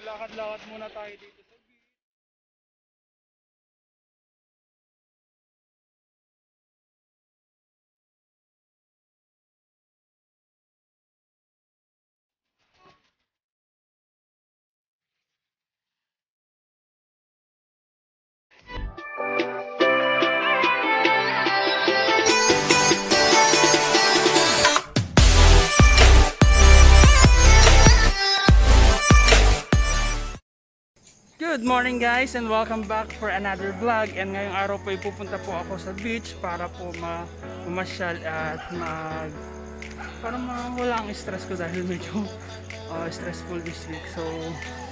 lakad-lakad muna tayo dito sa beach. Good morning guys and welcome back for another vlog. And ngayong araw po pupunta po ako sa beach para po mamasyal at para mawala ang stress ko dahil medyo stressful this week. So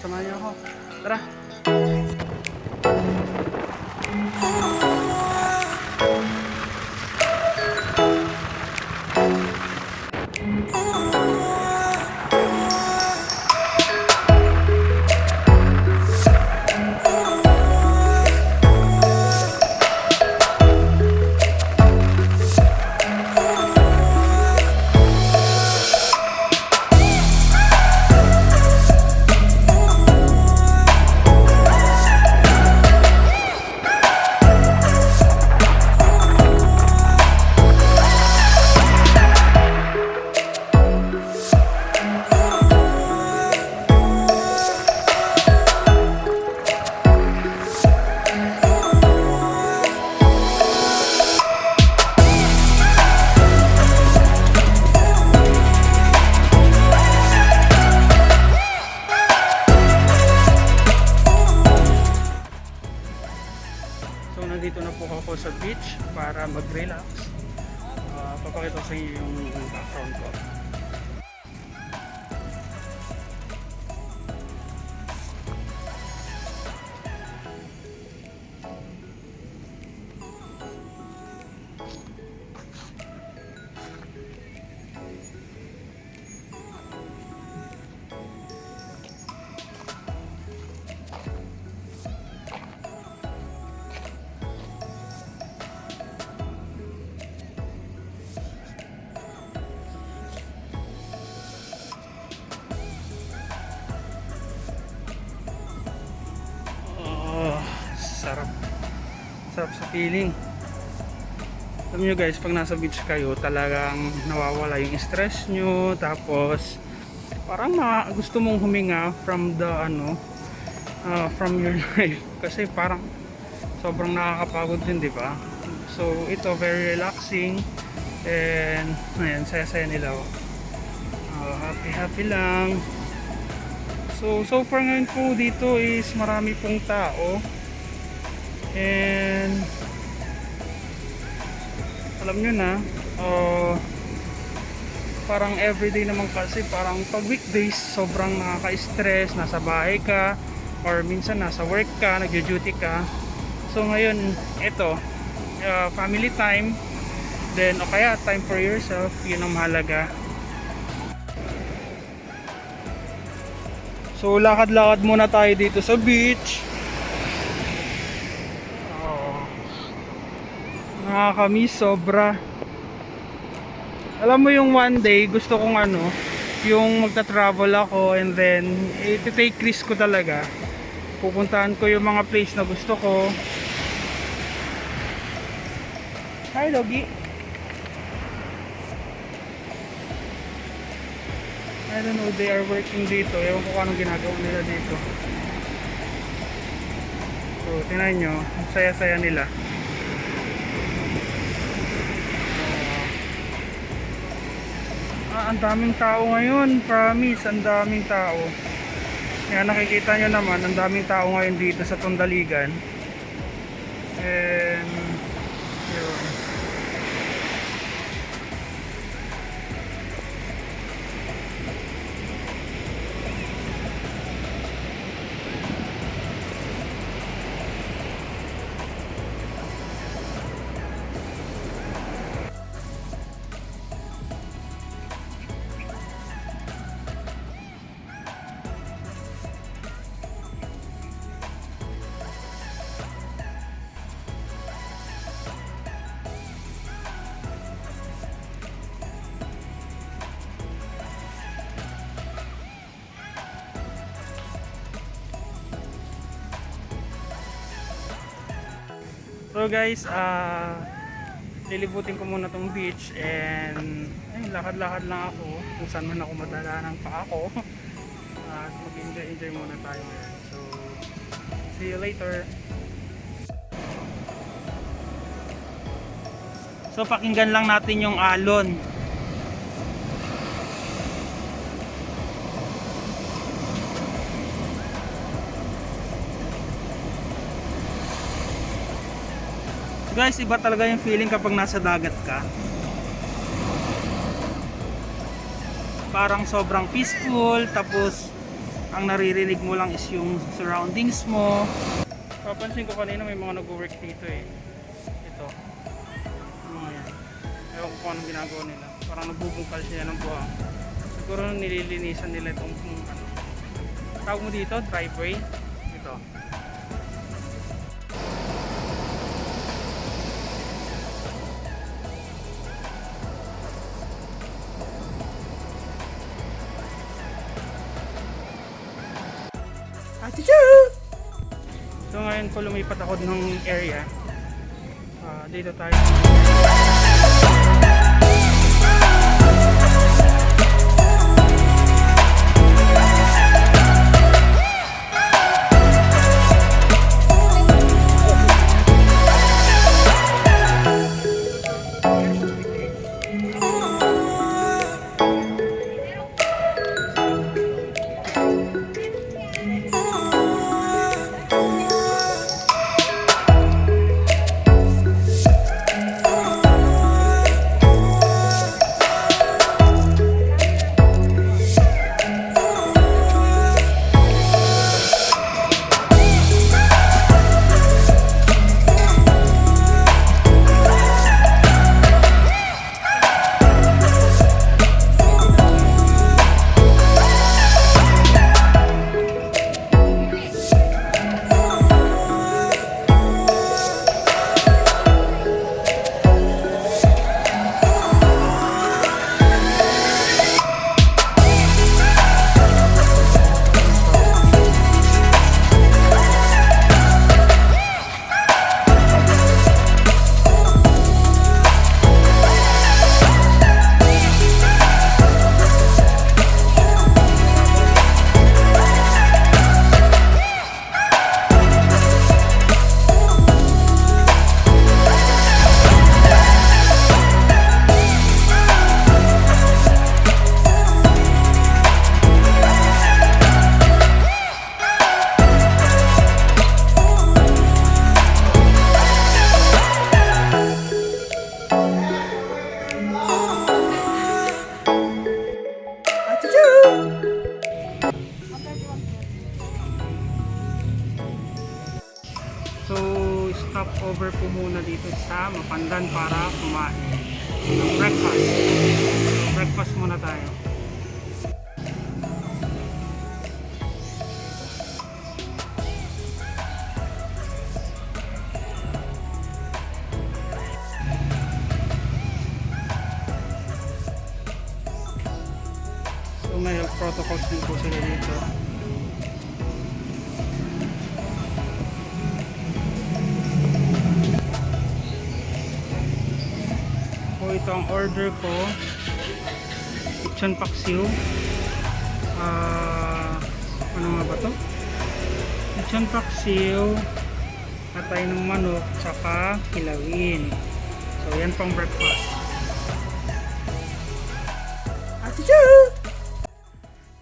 samahan niyo ako. Tara! Nandito na po ako sa beach para mag-relax. Papakita ko sa inyo yung background ko. Sarap sa feeling. Alam nyo guys, pag nasa beach kayo talagang nawawala yung stress nyo, tapos parang gusto mong huminga from the from your life kasi parang sobrang nakakapagod din, di ba? So ito very relaxing and ayan, saya-saya nila. Happy lang. So far ngayon po dito is marami pong tao. And alam nyo na, parang everyday naman kasi, parang pag weekdays sobrang nakaka-stress, nasa bahay ka or minsan nasa work ka, nagjo-duty ka. So ngayon ito, family time, then o kaya time for yourself, yun ang mahalaga. So lakad-lakad muna tayo dito sa beach. Nakakamiss sobra. Alam mo yung one day gusto kong yung magta-travel ako and then i-take risk ko talaga. Pupuntahan ko yung mga place na gusto ko. Hi Logi. I don't know, they are working dito. Ewan ko kung anong ginagawa nila dito. So tingnan nyo, ang saya-saya nila. Ang daming tao ngayon, promise, ang daming tao. Kaya nakikita nyo naman, ang daming tao ngayon dito sa Tondaligan. And yun. So guys, lilibutin ko muna tong beach and ayun, lakad-lakad lang ako kung saan man ako madala ng pa ako. At mag-enjoy muna tayo ngayon. So, see you later. So pakinggan lang natin yung alon. So guys, iba talaga yung feeling kapag nasa dagat ka. Parang sobrang peaceful, tapos ang naririnig mo lang is yung surroundings mo. Papansin ko kanina may mga nag-work dito eh. Ito. Ewan ko kung anong ginagawa nila. Parang nagbubungkal sila ng buhang. Siguro nililinisan nila itong ano. Tawag mo dito, driveway. Ito. So ngayon po lumipat ako ng area. Dito tayo. So, stop over po muna dito sa Mapandan para kumain ng breakfast. So, breakfast muna tayo. So, may health protocols din po sila dito. Ito ang order ko, lechon paksiw, ano nga ba to? Lechon paksiw, atay ng manok, tsaka kilawin. So yan pang breakfast.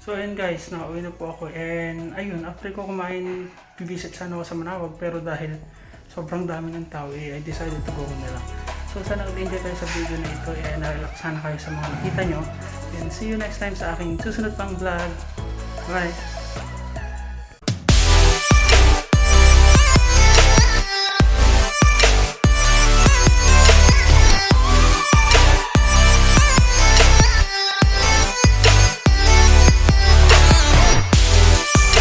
So ayun guys, nakauwi na po ako and ayun, after ko kumain, visit sana ako sa Manawag, pero dahil sobrang dami ng tao, I decided to go na lang. So sana nag-enjoy kayo sa video na ito and na-relax sana kayo sa mga nakita nyo. And see you next time sa aking susunod pang vlog. Bye!